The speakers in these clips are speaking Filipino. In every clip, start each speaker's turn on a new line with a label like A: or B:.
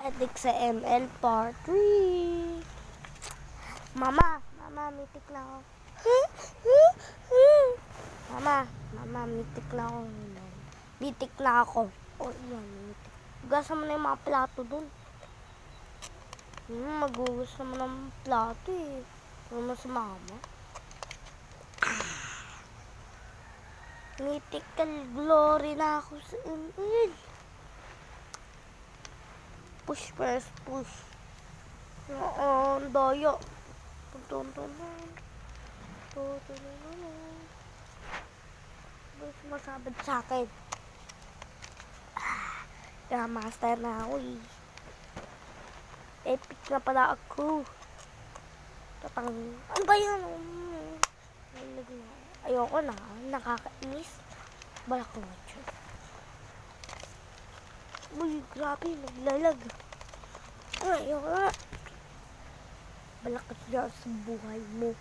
A: Adik sa ML Part 3. Mama, mitik na ako. Mama, mitik na ako. Mitik na ako. O, yan, mitik. Hugasan mo na yung mga plato dun. Magugas naman ng plato eh. Ano mo si mama? Mythical glory na ako sa ML. Push first, push. Oo, ang daya. Gusto masabad sa akin. Kaya master na ako eh. Epic na pala ako. Ano ba yan? Ayoko na. Nakakainis. Balak ko nga dyan. Uy, grabe. Naglalag. Ayoko na. Balak ka dyan sa buhay mo.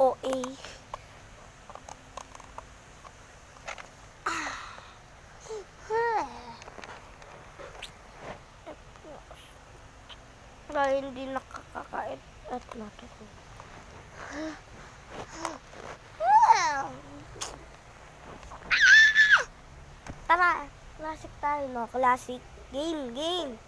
A: OA. Dahil hindi nakakakait at natuto. Tara, classic tayo, no? Classic game.